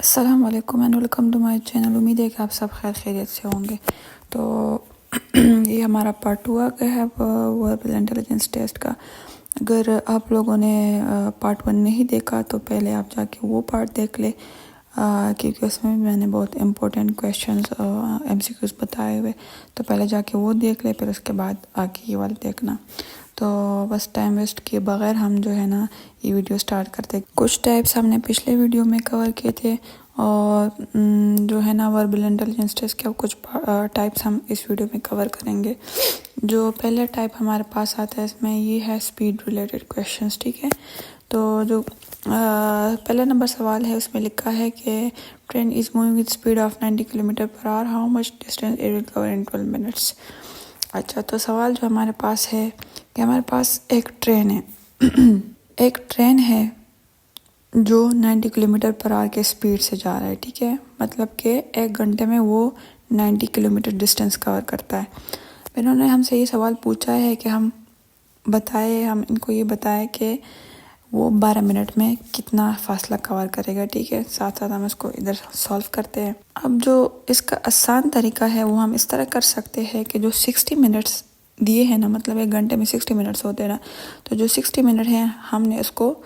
अस्सलाम वालेकुम and welcome to my channel. उम्मीद है कि आप सब खैर खैरियत से होंगे। तो ये हमारा पार्ट 2 आ गया है वर्बल इंटेलिजेंस टेस्ट का। अगर आप लोगों ने पार्ट 1 नहीं देखा तो पहले आप जाके वो पार्ट देख ले, क्योंकि उसमें मैंने बहुत इंपॉर्टेंट क्वेश्चंस एमसीक्यूज बताए हुए। तो पहले जाके वो देख ले, फिर उसके बाद आके ये वाला देखना। तो बस टाइम वेस्ट किए बगैर हम जो है ना ये वीडियो स्टार्ट करते। कुछ टाइप्स हमने पिछले वीडियो में कवर किए थे और जो है ना वर्बल इंटेलिजेंस टेस्ट के कुछ टाइप्स हम इस वीडियो में कवर करेंगे। जो पहले टाइप हमारे पास आता है इसमें ये है स्पीड रिलेटेड क्वेश्चंस, ठीक है। तो जो पहले नंबर सवाल है उसमें लिखा है कि train is moving with speed of 90 kilometre per hour, how much distance it will cover in 12 minutes. अच्छा, तो सवाल जो हमारे पास है कि हमारे पास एक ट्रेन है एक ट्रेन है जो 90 किलोमीटर पर आवर के स्पीड से जा रहा है, ठीक है। मतलब कि 1 घंटे में वो 90 किलोमीटर डिस्टेंस कवर करता है। इन्होंने हमसे ये सवाल पूछा है कि हम इनको ये बताए कि वो 12 मिनट में कितना फासला कवर करेगा, ठीक है। साथ साथ हम इसको इधर सॉल्व करते हैं। अब जो इसका आसान तरीका है वो हम इस तरह कर सकते हैं कि जो 60 मिनट्स दिए हैं ना, मतलब 1 घंटे में 60 मिनट्स होते हैं ना, तो जो 60 मिनट हैं हमने उसको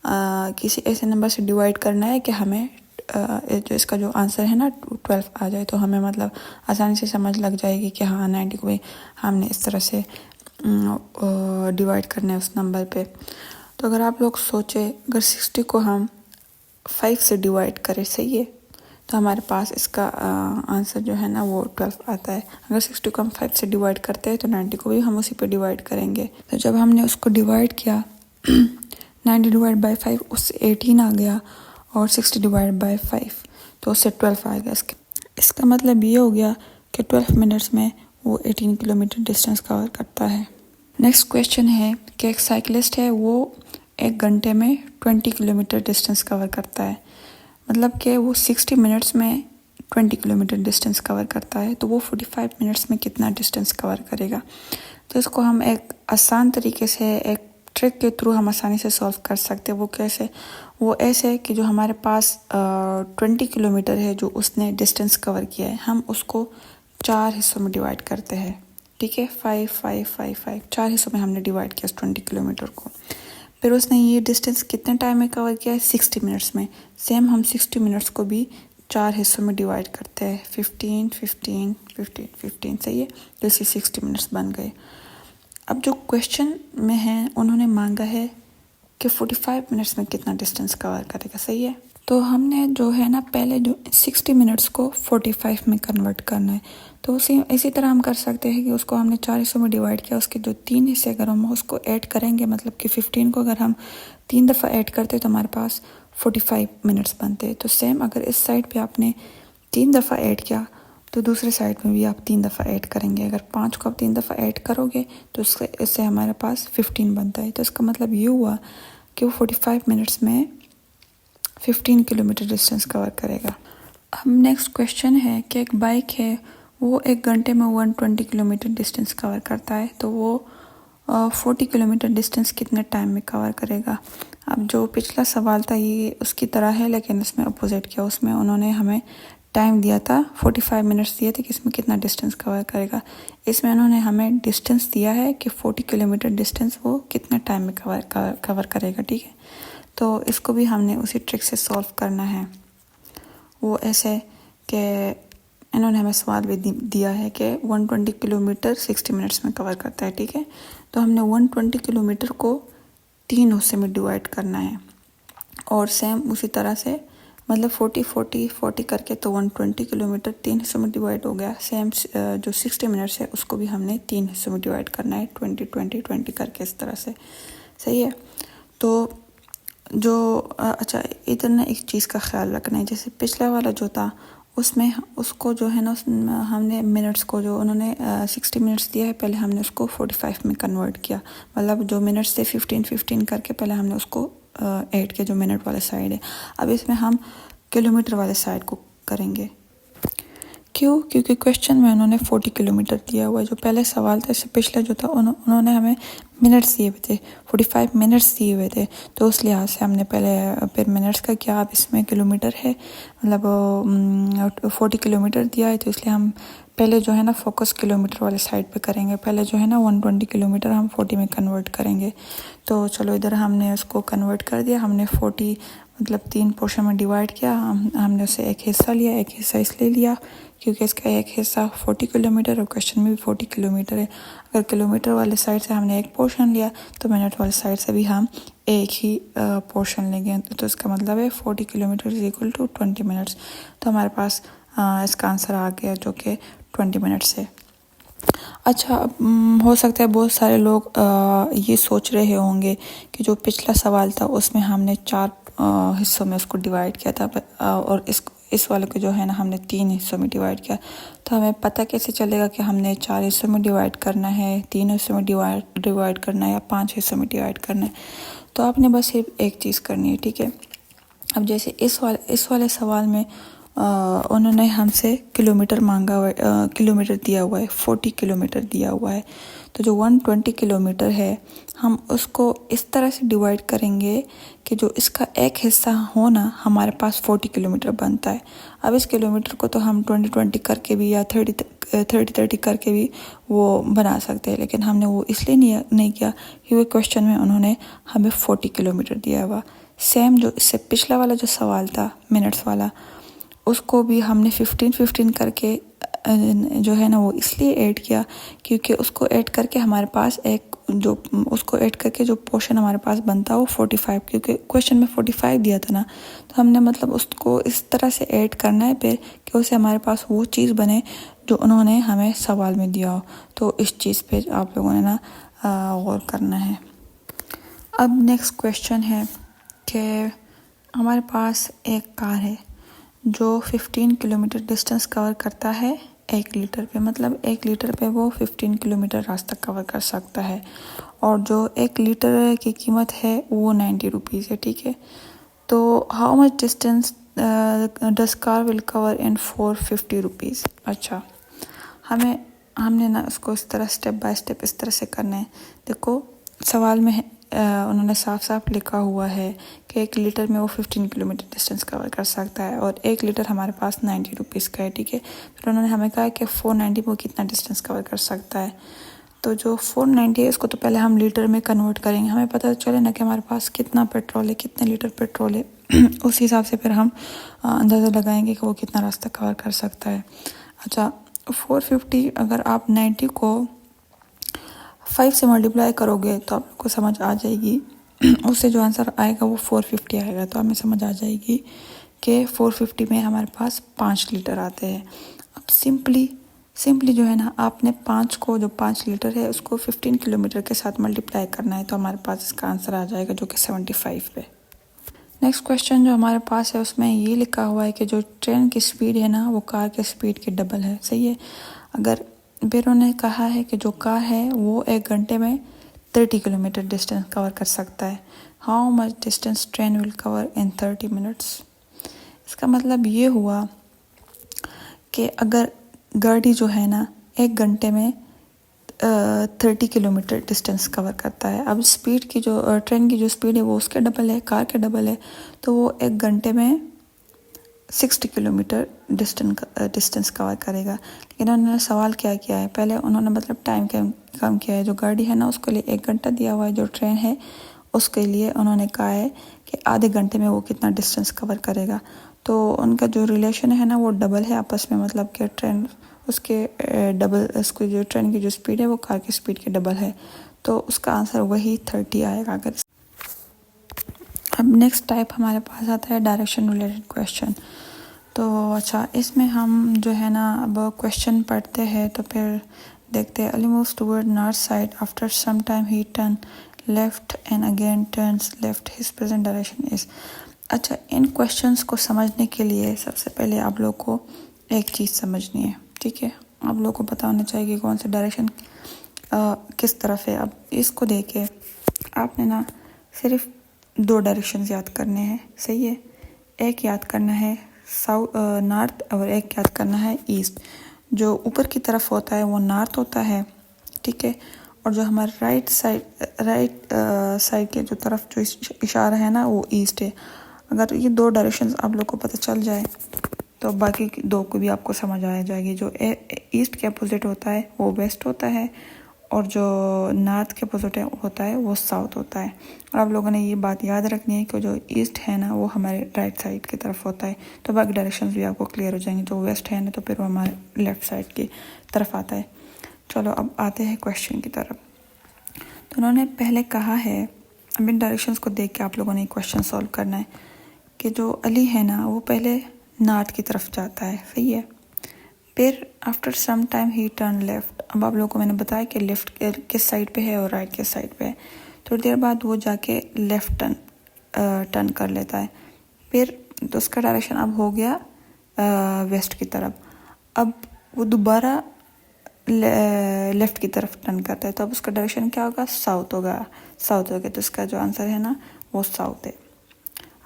किसी ऐसे नंबर से डिवाइड करना है कि हमें जो इसका जो आंसर है ना 12 आ जाए। तो हमें मतलब आसानी से समझ लग जाएगी कि हाँ 90 को भी हमने इस तरह से डिवाइड करना है उस नंबर पे। तो अगर आप लोग सोचे अगर 60 को हम 5 से डिवाइड करें, सही है, तो हमारे पास इसका आंसर जो है ना वो 12 आता है। अगर 60 को हम 5 से डिवाइड करते हैं तो 90 को भी हम उसी पे डिवाइड करेंगे। तो जब हमने उसको डिवाइड किया 90 डिवाइड बाई 5 उससे 18 आ गया और 60 डिवाइड बाई 5 तो उससे 12 आ गया। इसका मतलब ये हो गया कि 12 मिनट्स में वो 18 किलोमीटर डिस्टेंस कवर करता है। नेक्स्ट क्वेश्चन है कि एक साइकिलिस्ट है वो 1 घंटे में 20 किलोमीटर डिस्टेंस कवर करता है। मतलब कि वो 60 मिनट्स में 20 किलोमीटर डिस्टेंस कवर करता है, तो वो 45 मिनट्स में कितना डिस्टेंस कवर करेगा। तो इसको हम एक आसान तरीके से एक ट्रिक के थ्रू हम आसानी से सॉल्व कर सकते हैं। वो कैसे? वो ऐसे कि जो हमारे पास 20 किलोमीटर है जो उसने डिस्टेंस कवर किया है, हम उसको 4 हिस्सों में डिवाइड करते हैं, ठीक है। 5 5 5 5 4 हिस्सों में हमने डिवाइड किया 20 किलोमीटर को। फिर उसने ये डिस्टेंस कितने टाइम में कवर किया है? 60 मिनट्स में। सेम हम 60 मिनट्स को भी 4 हिस्सों में डिवाइड करते हैं, 15 15 15 15, सही है। तो इससे 60 मिनट्स बन गए। अब जो क्वेश्चन में है उन्होंने मांगा है कि 45 मिनट्स में कितना डिस्टेंस कवर करेगा, सही है। तो हमने जो है ना पहले जो 60 मिनट्स को 45 में कन्वर्ट करना है। तो इसी तरह हम कर सकते हैं कि उसको हमने 4 हिस्सों में डिवाइड किया, उसके जो 3 हिस्से अगर हम उसको ऐड करेंगे, मतलब कि 15 को अगर हम 3 दफ़ा ऐड करते तो हमारे पास 45 मिनट्स बनते। तो सेम अगर इस साइड पे आपने 3 दफ़ा ऐड किया तो दूसरे साइड में भी आप 3 दफ़ा ऐड करेंगे। अगर 5 को आप 3 दफ़ा ऐड करोगे तो इससे हमारे पास 15 बनता है। तो इसका मतलब ये हुआ कि वो 45 मिनट्स में 15 किलोमीटर डिस्टेंस कवर करेगा। अब नेक्स्ट क्वेश्चन है कि एक बाइक है वो 1 घंटे में 120 किलोमीटर डिस्टेंस कवर करता है, तो वो 40 किलोमीटर डिस्टेंस कितने टाइम में कवर करेगा। अब जो पिछला सवाल था ये उसकी तरह है, लेकिन इसमें अपोजिट किया। उसमें उन्होंने हमें टाइम दिया था, 45 मिनट्स दिए थे कि इसमें कितना डिस्टेंस कवर करेगा। इसमें उन्होंने हमें डिस्टेंस दिया है कि 40 किलोमीटर डिस्टेंस वो कितने टाइम में कवर करेगा, ठीक है। तो इसको भी हमने उसी ट्रिक से सॉल्व करना है। वो ऐसे कि इन्होंने हमें सवाल भी दिया है कि 120 किलोमीटर 60 मिनट्स में कवर करता है, ठीक है। तो हमने 120 किलोमीटर को 3 हिस्से में डिवाइड करना है और सेम उसी तरह से मतलब 40 40 40 करके तो 120 किलोमीटर 3 हिस्सों में डिवाइड हो गया। सेम जो 60 मिनट्स है उसको भी हमने 3 हिस्सों में डिवाइड करना है 20 20 20 करके, इस तरह से, सही है। तो जो अच्छा इधर ना एक चीज़ का ख्याल रखना है, जैसे पिछला वाला जो था उसमें उसको जो है ना हमने मिनट्स को जो उन्होंने 60 मिनट्स दिया है, पहले हमने उसको 45 में कन्वर्ट किया। मतलब जो मिनट्स थे 15 15 करके पहले हमने उसको ऐड किया जो मिनट वाले साइड है। अब इसमें हम किलोमीटर वाले साइड को करेंगे क्यों? क्योंकि क्वेश्चन में उन्होंने 40 किलोमीटर दिया हुआ है। जो पहले सवाल था, इससे पिछला जो था, उन्होंने हमें मिनट्स दिए हुए थे, 45 मिनट्स दिए हुए थे। तो उस लिहाज से हमने पहले फिर मिनट्स का किया। अब इसमें किलोमीटर है, मतलब 40 किलोमीटर दिया है, तो इसलिए हम पहले जो है ना फोकस किलोमीटर वाले साइड पे करेंगे। पहले जो है ना 120 किलोमीटर हम 40 में कन्वर्ट करेंगे। तो चलो इधर हमने उसको कन्वर्ट कर दिया। हमने 40 मतलब 3 पोर्शन में डिवाइड किया। हमने उसे एक हिस्सा लिया, एक हिस्सा इसलिए लिया क्योंकि इसका एक हिस्सा 40 किलोमीटर और क्वेश्चन में भी 40 किलोमीटर है। अगर किलोमीटर वाले साइड से हमने एक पोर्शन लिया तो मिनट वाले साइड से भी हम एक ही पोर्शन लेंगे। तो इसका मतलब है 40 kilometre is equal to 20 minutes. तो हमारे पास इसका आंसर आ गया जो कि 20 मिनट्स है। अच्छा, हो सकता है बहुत सारे लोग ये सोच रहे होंगे कि जो पिछला सवाल था उसमें हमने 4 हिस्सों में उसको डिवाइड किया था और इस वाले को जो है ना हमने 3 हिस्सों में डिवाइड किया। तो हमें पता कैसे चलेगा कि हमने 4 हिस्सों में डिवाइड करना है, 3 हिस्सों में डिवाइड करना है या 5 हिस्सों में डिवाइड करना है? तो आपने बस सिर्फ एक चीज़ करनी है, ठीक है। अब जैसे इस वाले सवाल में उन्होंने हमसे किलोमीटर मांगा हुआ है, किलोमीटर दिया हुआ है, 40 किलोमीटर दिया हुआ है। तो जो 120 किलोमीटर है हम उसको इस तरह से डिवाइड करेंगे कि जो इसका एक हिस्सा हो ना हमारे पास 40 किलोमीटर बनता है। अब इस किलोमीटर को तो हम 20-20 करके भी या 30-30 करके भी वो बना सकते हैं, लेकिन हमने वो इसलिए नहीं किया क्योंकि क्वेश्चन में उन्होंने हमें 40 किलोमीटर दिया हुआ। सेम जो इससे पिछला वाला जो सवाल था मिनट्स वाला, उसको भी हमने 15-15 करके जो है ना वो इसलिए ऐड किया क्योंकि उसको ऐड करके हमारे पास उसको ऐड करके जो पोर्शन हमारे पास बनता है वो 45, क्योंकि क्वेश्चन में 45 दिया था ना, तो हमने मतलब उसको इस तरह से ऐड करना है फिर कि उससे हमारे पास वो चीज़ बने जो उन्होंने हमें सवाल में दिया हो। तो इस चीज़ पे आप लोगों ने ना गौर करना है। अब नेक्स्ट क्वेश्चन है कि हमारे पास एक कार है जो 15 किलोमीटर डिस्टेंस कवर करता है 1 लीटर पे, मतलब 1 लीटर पे वो 15 किलोमीटर रास्ता कवर कर सकता है और जो 1 लीटर की कीमत है वो 90 रुपीज़ है, ठीक है। तो how much distance does car will cover in 450 rupees. अच्छा, हमने ना उसको इस तरह स्टेप बाय स्टेप इस तरह से करना है। देखो सवाल में उन्होंने साफ साफ लिखा हुआ है कि 1 लीटर में वो 15 किलोमीटर डिस्टेंस कवर कर सकता है और 1 लीटर हमारे पास 90 रुपीज़ का है, ठीक है। फिर उन्होंने हमें कहा कि 490 वो कितना डिस्टेंस कवर कर सकता है। तो जो 490 है इसको तो पहले हम लीटर में कन्वर्ट करेंगे, हमें पता चले ना कि हमारे पास कितना पेट्रोल है, कितने लीटर पेट्रोल है उस हिसाब से फिर हम अंदाज़ा लगाएंगे कि वो कितना रास्ता कवर कर सकता है। अच्छा, 450 अगर आप 90 को 5 से मल्टीप्लाई करोगे तो आपको समझ आ जाएगी उससे जो आंसर आएगा वो 450 आएगा। तो हमें समझ आ जाएगी कि 450 में हमारे पास 5 लीटर आते हैं। अब सिंपली जो है ना आपने 5 को, जो 5 लीटर है उसको 15 किलोमीटर के साथ मल्टीप्लाई करना है, तो हमारे पास इसका आंसर आ जाएगा जो कि 75 पे। नेक्स्ट क्वेश्चन जो हमारे पास है उसमें ये लिखा हुआ है कि जो ट्रेन की स्पीड है ना वो कार के स्पीड के डबल है, सही है। अगर फिर उन्होंने कहा है कि जो कार है वो 1 घंटे में 30 किलोमीटर डिस्टेंस कवर कर सकता है। How much distance train will cover in 30 minutes. इसका मतलब ये हुआ कि अगर गाड़ी जो है ना 1 घंटे में 30 किलोमीटर डिस्टेंस कवर करता है। अब स्पीड की जो ट्रेन की जो स्पीड है वो उसके डबल है, कार के डबल है, तो वो 1 घंटे में 60 किलोमीटर डिस्टेंस कवर करेगा। लेकिन उन्होंने सवाल क्या किया है, पहले उन्होंने मतलब टाइम कम किया है। जो गाड़ी है ना उसके लिए 1 घंटा दिया हुआ है, जो ट्रेन है उसके लिए उन्होंने कहा है कि आधे घंटे में वो कितना डिस्टेंस कवर करेगा। तो उनका जो रिलेशन है ना वो डबल है आपस में, मतलब कि ट्रेन उसके डबल, उसकी जो ट्रेन की जो स्पीड है वो कार की स्पीड के डबल है, तो उसका आंसर वही 30 आएगा। अगर अब नेक्स्ट टाइप हमारे पास आता है डायरेक्शन रिलेटेड क्वेश्चन। तो अच्छा, इसमें हम जो है ना अब क्वेश्चन पढ़ते हैं तो फिर देखते हैं। Ali moves toward north side after some time ही turn left and again turns left, his present direction is. अच्छा, इन क्वेश्चंस को समझने के लिए सबसे पहले आप लोग को एक चीज़ समझनी है, ठीक है। आप लोग को पता होना चाहिए कि कौन सा डायरेक्शन किस तरफ है। अब इसको देख के आपने ना सिर्फ 2 डायरेक्शंस याद करने हैं, सही है। एक याद करना है साउथ नॉर्थ और एक याद करना है ईस्ट। जो ऊपर की तरफ होता है वो नॉर्थ होता है, ठीक है, और जो हमारा राइट साइड के जो तरफ जो इशारा है ना वो ईस्ट है। अगर ये दो डायरेक्शंस आप लोग को पता चल जाए तो बाकी दो को भी आपको समझ आ जाएगी। जो ईस्ट के अपोजिट होता है वो वेस्ट होता है, और जो नॉर्थ के अपोजिट होता है वो साउथ होता है। और आप लोगों ने ये बात याद रखनी है कि जो ईस्ट है ना वो हमारे राइट साइड की तरफ होता है, तो बाकी डायरेक्शंस भी आपको क्लियर हो जाएंगे। जो वेस्ट है ना तो फिर वो हमारे लेफ़्ट साइड की तरफ आता है। चलो अब आते हैं क्वेश्चन की तरफ। तो उन्होंने पहले कहा है, अब इन डायरेक्शंस को देख के आप लोगों ने क्वेश्चन सॉल्व करना है कि जो अली है ना वो पहले नॉर्थ की तरफ जाता है, सही है। फिर आफ्टर सम टाइम ही टर्न लेफ्ट। अब आप लोगों को मैंने बताया कि लेफ्ट किस साइड पे है और राइट किस साइड पे है। थोड़ी देर बाद वो जाके लेफ्ट टर्न कर लेता है। फिर तो उसका डायरेक्शन अब हो गया वेस्ट की तरफ। अब वो दोबारा लेफ्ट की तरफ टर्न करता है, तो अब उसका डायरेक्शन क्या होगा, साउथ होगा। तो इसका जो आंसर है ना वो साउथ है।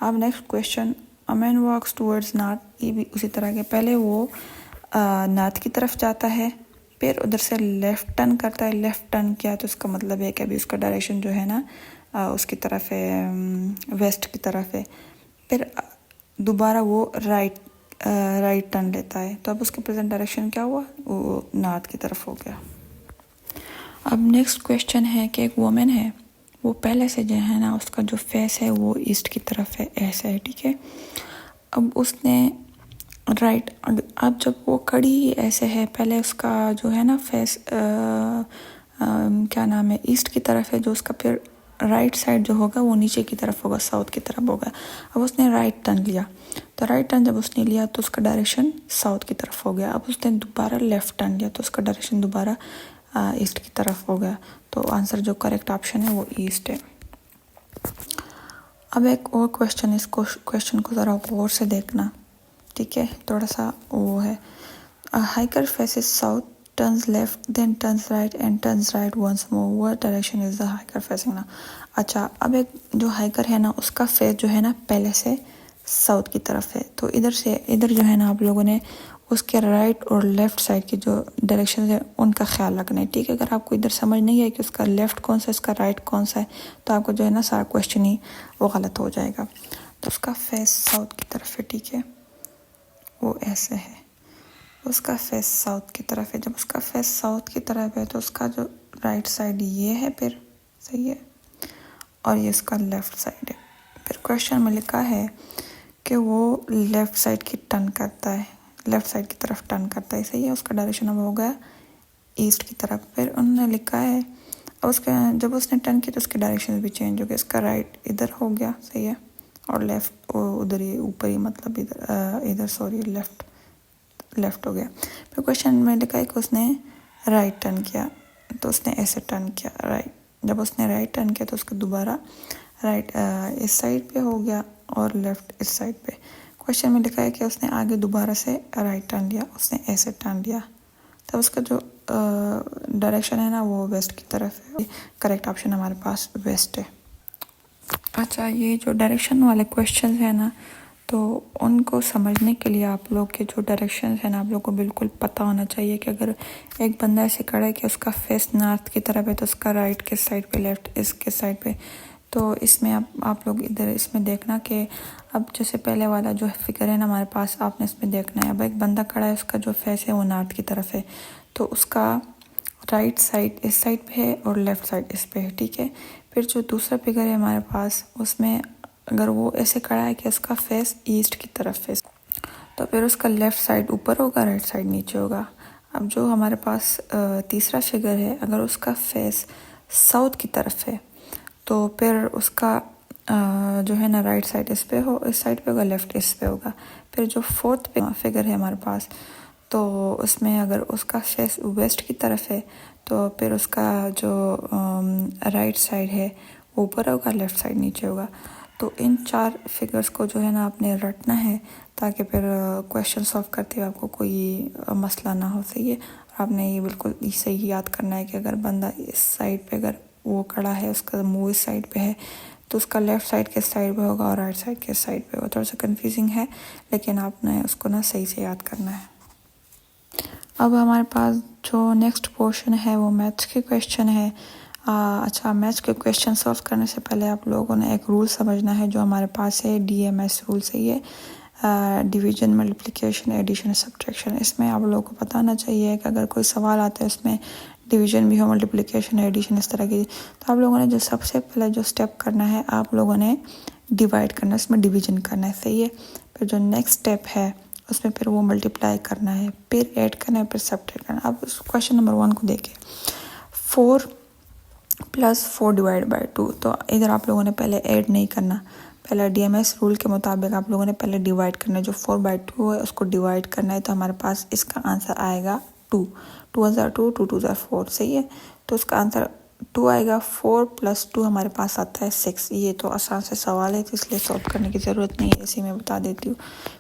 अब next question, a man walks towards north. ये भी उसी तरह के, पहले वो नॉर्थ की तरफ जाता है, फिर उधर से लेफ़्ट टर्न करता है। लेफ़्ट टर्न किया तो उसका मतलब है कि अभी उसका डायरेक्शन जो है ना उसकी तरफ है, वेस्ट की तरफ है। फिर दोबारा वो राइट टर्न लेता है, तो अब उसके प्रेजेंट डायरेक्शन क्या हुआ, वो नॉर्थ की तरफ हो गया। अब नेक्स्ट क्वेश्चन है कि एक वुमेन है, वो पहले से जो है ना उसका जो फेस है वो ईस्ट की तरफ है, ऐसे है, ठीक है। अब उसने राइट, अब जब वो खड़ी ऐसे है, पहले उसका जो है ना फेस क्या नाम है, ईस्ट की तरफ है, जो उसका फिर राइट साइड जो होगा वो नीचे की तरफ होगा, साउथ की तरफ होगा। अब उसने राइट टर्न लिया, तो राइट टर्न जब उसने लिया तो उसका डायरेक्शन साउथ की तरफ हो गया। अब उसने दोबारा लेफ़्ट टर्न लिया तो उसका डायरेक्शन दोबारा ईस्ट की तरफ हो गया। तो आंसर जो करेक्ट ऑप्शन है वो ईस्ट है। अब एक और क्वेश्चन, इस क्वेश्चन को ज़रा गौर से देखना, ठीक है, थोड़ा सा वो है। A hiker faces south, turns left, then turns right and turns right once more, what direction is the hiker facing ना। अच्छा, अब एक जो हाइकर है ना उसका फेस जो है ना पहले से साउथ की तरफ है, तो इधर जो है ना आप लोगों ने उसके राइट और लेफ़्ट साइड की जो डायरेक्शन है उनका ख्याल रखना है, ठीक है। अगर आपको इधर समझ नहीं है कि उसका लेफ़्ट कौन सा है, उसका राइट कौन सा है, तो आपको जो है ना सारा क्वेश्चन ही वो गलत हो जाएगा। तो उसका फेस साउथ की तरफ है, ठीक है, वो ऐसे है, उसका फेस साउथ की तरफ है। जब उसका फेस साउथ की तरफ है तो उसका जो राइट साइड ये है, फिर सही है, और ये उसका लेफ़्ट साइड है। फिर क्वेश्चन में लिखा है कि वो लेफ़्ट साइड की टर्न करता है, लेफ़्ट साइड की तरफ टर्न करता है, सही है। उसका डायरेक्शन अब हो गया ईस्ट की तरफ। फिर उन्होंने लिखा है अब उसका जब उसने टर्न किया तो उसके डायरेक्शन भी चेंज हो गया। इसका राइट इधर हो गया, सही है, और लेफ़्ट उधर ही ऊपर ही, मतलब इधर सॉरी लेफ़्ट हो गया। फिर क्वेश्चन में लिखा है कि उसने राइट टर्न किया, तो उसने ऐसे टर्न किया राइट। जब उसने राइट टर्न किया तो उसका दोबारा राइट इस साइड पे हो गया और लेफ़्ट इस साइड पे। क्वेश्चन में लिखा है कि उसने आगे दोबारा से राइट टर्न लिया, उसने ऐसे टर्न लिया, तब उसका जो डायरेक्शन है ना वो वेस्ट की तरफ है। करेक्ट ऑप्शन हमारे पास वेस्ट है। अच्छा, ये जो डायरेक्शन वाले क्वेश्चन है ना, तो उनको समझने के लिए आप लोग के जो डायरेक्शन है ना आप लोग को बिल्कुल पता होना चाहिए कि अगर एक बंदा ऐसे खड़ा है कि उसका फेस नॉर्थ की तरफ है तो उसका राइट किस साइड पे, लेफ़्ट इसके साइड पे। तो इसमें आप लोग इधर इसमें देखना कि अब जैसे पहले वाला जो फिगर है ना हमारे पास, आपने इसमें देखना है। अब एक बंदा खड़ा है, उसका जो फेस है वो नॉर्थ की तरफ है, तो उसका राइट साइड इस साइड पे है और लेफ़्ट साइड इस पे है, ठीक है। फिर जो दूसरा फिगर है हमारे पास, उसमें अगर वो ऐसे खड़ा है कि उसका फेस ईस्ट की तरफ है, तो फिर उसका लेफ़्ट साइड ऊपर होगा, राइट साइड नीचे होगा। अब जो हमारे पास तीसरा फिगर है, अगर उसका फेस साउथ की तरफ है तो फिर उसका जो है ना राइट साइड इस पे हो, इस साइड पे होगा, लेफ़्ट इस पे होगा। फिर जो फोर्थ फिगर है हमारे पास, तो उसमें अगर उसका फेस वेस्ट की तरफ है तो फिर उसका जो राइट साइड है वो ऊपर होगा, लेफ़्ट साइड नीचे होगा। तो इन चार फिगर्स को जो है ना आपने रटना है ताकि फिर क्वेश्चन सॉल्व करते हुए आपको कोई मसला ना हो, सही है। और आपने ये बिल्कुल सही याद करना है कि अगर बंदा इस साइड पे अगर वो खड़ा है, उसका मुंह इस साइड पे है, तो उसका लेफ़्ट साइड किस साइड पे होगा और राइट साइड किस साइड पे होगा। थोड़ा सा कन्फ्यूजिंग है, लेकिन आपने उसको ना सही से याद करना है। अब हमारे पास जो नेक्स्ट पोर्शन है वो मैथ्स के क्वेश्चन है। अच्छा, मैथ्स के क्वेश्चन सॉल्व करने से पहले आप लोगों ने एक रूल समझना है जो हमारे पास है, DMS रूल से ये डिवीजन, मल्टीप्लिकेशन, एडिशन, सब्ट्रैक्शन। इसमें आप लोगों को पता होना चाहिए कि अगर कोई सवाल आता है उसमें डिवीजन भी हो, मल्टीप्लिकेशन, एडिशन, इस तरह की, तो आप लोगों ने जो सबसे पहले जो स्टेप करना है, आप लोगों ने डिवाइड करना है, इसमें डिवीजन करना है, सही है। फिर जो नेक्स्ट स्टेप है उसमें फिर वो मल्टीप्लाई करना है, फिर ऐड करना है, फिर सब्ट्रैक्ट करना है। अब क्वेश्चन नंबर 1 को देखें, 4 + 4 / 2। तो इधर आप लोगों ने पहले ऐड नहीं करना, पहले DMS रूल के मुताबिक आप लोगों ने पहले डिवाइड करना है। जो 4/2 है उसको डिवाइड करना है, तो हमारे पास इसका आंसर आएगा 2। 2 * 2, 2 × 2 = 4, सही है। तो उसका आंसर 2 आएगा। 4 + 2 हमारे पास आता है 6। ये तो आसान से सवाल है, तो इसलिए सॉल्व करने की ज़रूरत नहीं है, इसी में बता देती हूँ।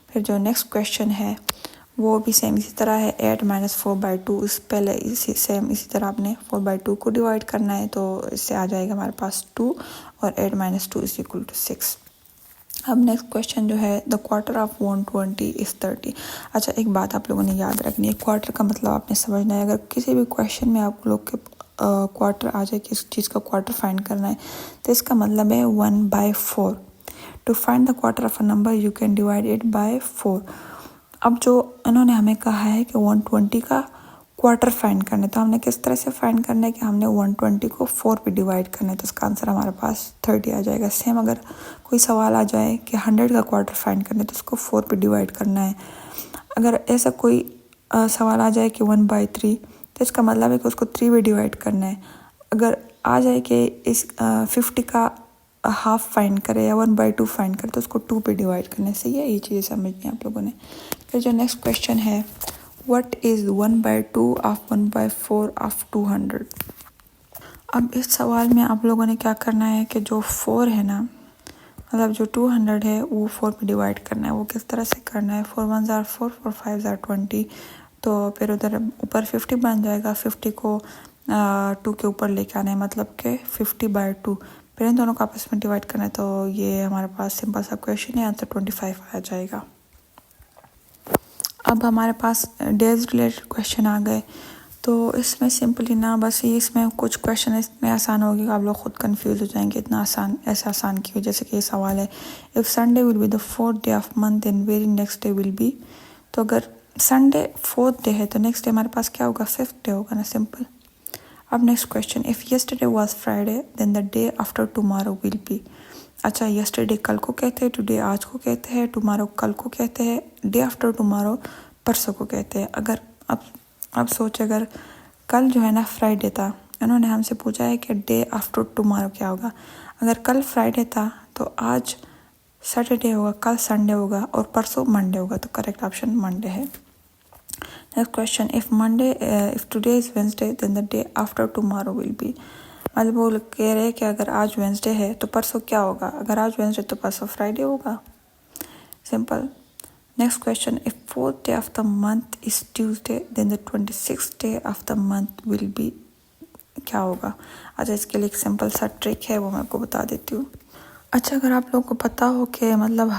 फिर जो नेक्स्ट क्वेश्चन है वो भी सेम इसी तरह है, 8 - 4/2। इस पहले इसी तरह आपने 4/2 को डिवाइड करना है, तो इससे आ जाएगा हमारे पास 2, और 8 - 2 = 6। अब नेक्स्ट क्वेश्चन जो है, द क्वार्टर ऑफ 120 = 30। अच्छा, एक बात आप लोगों ने याद रखनी है, क्वार्टर का मतलब आपने समझना है। अगर किसी भी क्वेश्चन में आप लोग के क्वार्टर आ जाए, किस चीज़ का क्वार्टर फाइंड करना है, तो इसका मतलब है 1/4। To find the quarter of a number you can divide it by 4। अब जो इन्होंने हमें कहा है कि 120 का क्वार्टर फाइंड करना है, तो हमने किस तरह से फाइंड करना है कि हमने 120 को 4 पे डिवाइड करना है, तो इसका आंसर हमारे पास 30 आ जाएगा। सेम अगर कोई सवाल आ जाए कि 100 का क्वार्टर फाइंड करना है, तो उसको 4 पे डिवाइड करना है। अगर ऐसा कोई सवाल आ जाए कि 1/3, तो इसका मतलब है कि उसको 3 पे डिवाइड करना है। अगर आ जाए कि इस 50 का हाफ फाइंड करे या 1/2 फाइंड करे, तो उसको 2 पे डिवाइड करने से ये चीज़ें समझनी है आप लोगों ने। फिर जो नेक्स्ट क्वेश्चन है, व्हाट इज़ 1/2 ऑफ 1/4 ऑफ 200। अब इस सवाल में आप लोगों ने क्या करना है कि जो 4 है ना, मतलब जो 200 है वो 4 पे डिवाइड करना है। वो किस तरह से करना है, 4 × 1 = 4, 4 × 5 = 20। तो फिर उधर ऊपर 50 बन जाएगा, 50 को 2 के ऊपर लेके आना है, मतलब कि 50/2। फिर इन दोनों को आपस में डिवाइड करना है, तो ये हमारे पास सिंपल सा क्वेश्चन है, आंसर 25 आ जाएगा। अब हमारे पास डेज रिलेटेड क्वेश्चन आ गए, तो इसमें सिंपली ना बस ये इसमें कुछ क्वेश्चन इसमें आसान होगी, आप लोग खुद कंफ्यूज हो जाएंगे, इतना आसान ऐसा आसान क्यों। जैसे कि ये सवाल है, if Sunday will be the 4th day of month then very next day will be. तो अगर संडे 4th डे है तो नेक्स्ट डे हमारे पास क्या होगा, 5th डे होगा ना, सिंपल। अब next question, if yesterday was Friday then the day after tomorrow will be. अच्छा, येस्टरडे कल को कहते हैं, टुडे आज को कहते हैं, टुमारो कल को कहते हैं, डे आफ्टर टुमारो परसों को कहते हैं। अगर अब सोच, अगर कल जो है ना फ्राइडे था, इन्होंने हमसे पूछा है कि डे आफ्टर टुमारो क्या होगा। अगर कल फ्राइडे था तो आज सैटरडे होगा, कल संडे होगा और परसों मंडे होगा, तो करेक्ट ऑप्शन मंडे है। Next question, if today is Wednesday then the day after tomorrow will be. मतलब वो कह रहे हैं कि अगर आज वेंसडे है तो परसों क्या होगा, अगर आज वेंसडे तो परसों फ्राइडे होगा, simple. Next question, if 4th day of the month is Tuesday then the 26th day of the month will be, क्या होगा। अच्छा, इसके लिए एक सिंपल सा ट्रिक है, वो मैं आपको बता देती हूँ। अच्छा, अगर आप लोगों को पता हो कि मतलब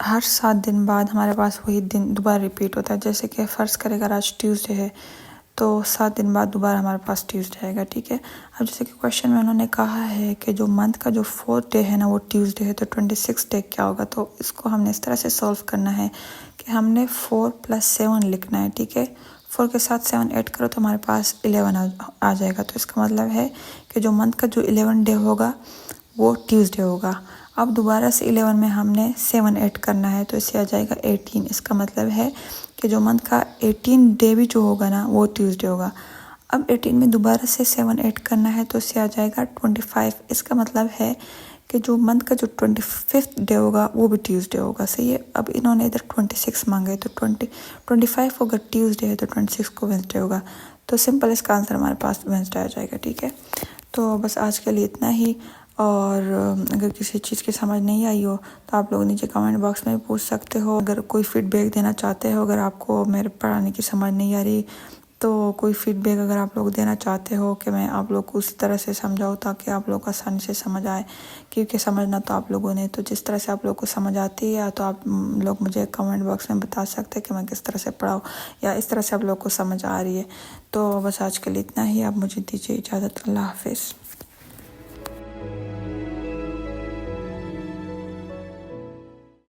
हर 7 दिन बाद हमारे पास वही दिन दोबारा रिपीट होता है, जैसे कि फ़र्ज़ करें अगर आज ट्यूसडे है तो 7 दिन बाद दोबारा हमारे पास ट्यूसडे आएगा, ठीक है। अब जैसे कि क्वेश्चन में उन्होंने कहा है कि जो मंथ का जो 4th डे है ना वो ट्यूसडे है, तो 26th डे क्या होगा। तो इसको हमने इस तरह से सॉल्व करना है कि हमने 4 + 7 लिखना है, ठीक है। 4 के साथ 7 ऐड करो तो हमारे पास 11 आ जाएगा। तो इसका मतलब है कि जो मंथ का जो 11 डे होगा वो ट्यूसडे होगा। अब दोबारा से 11 में हमने 7 ऐड करना है, तो इससे आ जाएगा 18। इसका मतलब है कि जो मंथ का 18 डे भी जो होगा ना वो ट्यूसडे होगा। अब 18 में दोबारा से 7 ऐड करना है, तो इससे आ जाएगा 25। इसका मतलब है कि जो मंथ का जो 25th डे होगा वो भी ट्यूसडे होगा, सही है। अब इन्होंने इधर 26 मांगे, तो 25 अगर ट्यूसडे है तो 26 को वेंसडे होगा, तो सिंपल इसका आंसर हमारे पास वेंसडे आ जाएगा, ठीक है। तो बस आज के लिए इतना ही, और अगर किसी चीज़ की समझ नहीं आई हो तो आप लोग नीचे कमेंट बॉक्स में पूछ सकते हो। अगर कोई फीडबैक देना चाहते हो, अगर आपको मेरे पढ़ाने की समझ नहीं आ रही तो कोई फीडबैक अगर आप लोग देना चाहते हो कि मैं आप लोग को उसी तरह से समझाऊँ ताकि आप लोग को आसानी से समझ आए, क्योंकि समझना तो आप लोगों ने, तो जिस तरह से आप लोग को समझ आती है तो आप लोग मुझे कमेंट बॉक्स में बता सकते हैं कि मैं किस तरह से पढ़ाऊँ या इस तरह से आप लोग को समझ आ रही है। तो बस आज के लिए इतना ही, आप मुझे दीजिए इजाज़त। अल्लाह हाफिज़।